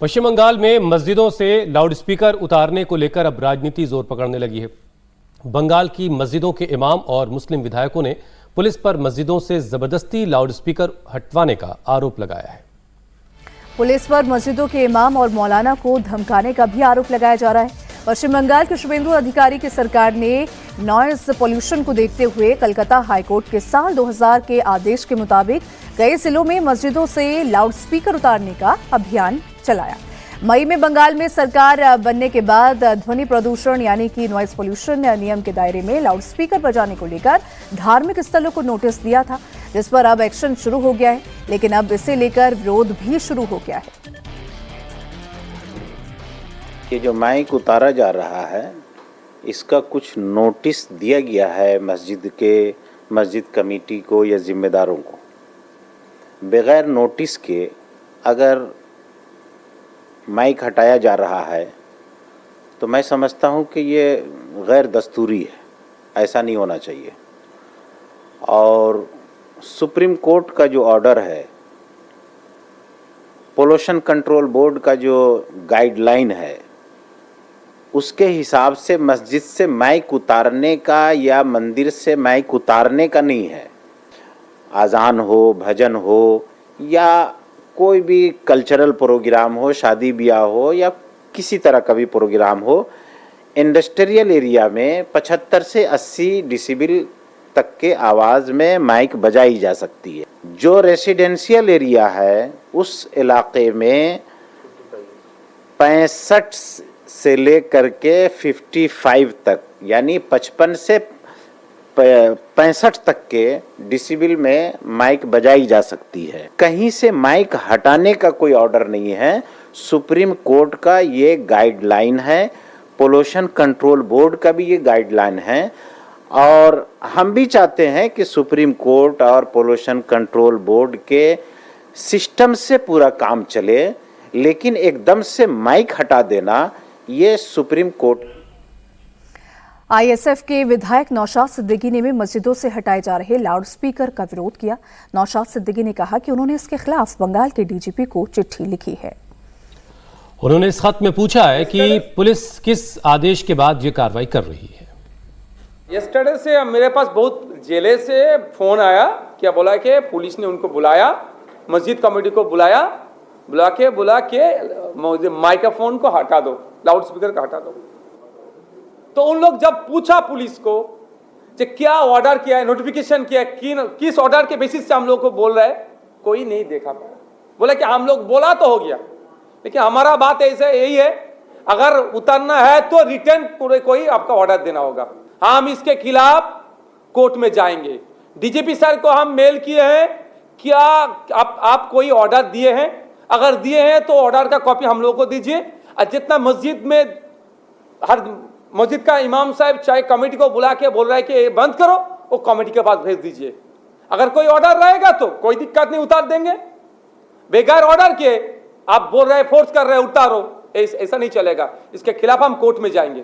पश्चिम बंगाल में मस्जिदों से लाउडस्पीकर उतारने को लेकर अब राजनीति जोर पकड़ने लगी है। बंगाल की मस्जिदों के इमाम और मुस्लिम विधायकों ने पुलिस पर मस्जिदों से जबरदस्ती लाउडस्पीकर हटवाने का आरोप लगाया है। पुलिस पर मस्जिदों के इमाम और मौलाना को धमकाने का भी आरोप लगाया जा रहा है। पश्चिम बंगाल के शुभेंदु अधिकारी की सरकार ने नॉइज पोल्यूशन को देखते हुए कलकत्ता हाईकोर्ट के साल 2000 के आदेश के मुताबिक कई जिलों में मस्जिदों से लाउडस्पीकर उतारने का अभियान चलाया। मई में बंगाल में सरकार बनने के बाद ध्वनि प्रदूषण यानी कि नॉइज पोल्यूशन नियम के दायरे में लाउडस्पीकर बजाने को लेकर धार्मिक स्थलों को नोटिस दिया था, जिस पर अब एक्शन शुरू हो गया है। लेकिन अब इसे लेकर विरोध भी शुरू हो गया है। ये जो माइक उतारा जा रहा है, इसका कुछ नोटिस दिया गया है मस्जिद कमेटी को या जिम्मेदारों को। बगैर नोटिस के अगर माइक हटाया जा रहा है तो मैं समझता हूँ कि ये गैर दस्तूरी है, ऐसा नहीं होना चाहिए। और सुप्रीम कोर्ट का जो ऑर्डर है, पोल्यूशन कंट्रोल बोर्ड का जो गाइडलाइन है, उसके हिसाब से मस्जिद से माइक उतारने का या मंदिर से माइक उतारने का नहीं है। अजान हो, भजन हो या कोई भी कल्चरल प्रोग्राम हो, शादी ब्याह हो या किसी तरह का भी प्रोग्राम हो, इंडस्ट्रियल एरिया में 75 से 80 डेसिबल तक के आवाज़ में माइक बजाई जा सकती है। जो रेसिडेंशियल एरिया है उस इलाके में 65 से लेकर के 55 तक यानी 55 से 65 तक के डेसिबल में माइक बजाई जा सकती है। कहीं से माइक हटाने का कोई ऑर्डर नहीं है। सुप्रीम कोर्ट का ये गाइडलाइन है, पोल्यूशन कंट्रोल बोर्ड का भी ये गाइडलाइन है। और हम भी चाहते हैं कि सुप्रीम कोर्ट और पोल्यूशन कंट्रोल बोर्ड के सिस्टम से पूरा काम चले, लेकिन एकदम से माइक हटा देना ये सुप्रीम कोर्ट। आईएसएफ के विधायक नौशाद सिद्दीकी ने भी मस्जिदों से हटाए जा रहे लाउडस्पीकर का विरोध किया। नौशाद सिद्दीकी ने कहा कि उन्होंने इसके खिलाफ बंगाल के डीजीपी को चिट्ठी लिखी है। उन्होंने इस खत में पूछा है कि पुलिस किस आदेश के बाद ये कार्रवाई कर रही है। यस्टरडे से मेरे पास बहुत जिले से फोन आया, क्या बोला कि पुलिस ने उनको बुलाया, मस्जिद कमेटी को बुला के माइक्रोफोन को हटा दो, लाउडस्पीकर को हटा दो। तो उन लोग जब पूछा पुलिस को कि क्या ऑर्डर किया है, नोटिफिकेशन किया है, किस ऑर्डर के बेसिस से हम लोग को बोल रहा है, कोई नहीं देखा पाया। बोला कि हम लोग बोला तो हो गया, लेकिन हमारा बात ऐसे यही है, अगर उतरना है तो रिटर्न पूरे कोई आपका ऑर्डर देना होगा। हम इसके खिलाफ कोर्ट में जाएंगे। डीजीपी सर को हम मेल किए हैं, क्या आप कोई ऑर्डर दिए हैं? अगर दिए हैं तो ऑर्डर का कॉपी हम लोग को दीजिए। और जितना मस्जिद में हर मस्जिद का इमाम साहब चाहे कमेटी को बुला के बोल रहा है कि ये बंद करो, वो कमेटी के पास भेज दीजिए। अगर कोई ऑर्डर रहेगा तो कोई दिक्कत नहीं, उतार देंगे। बेकार ऑर्डर के आप बोल रहे फोर्स कर रहे उतारो, ऐसा नहीं चलेगा। इसके खिलाफ हम कोर्ट में जाएंगे।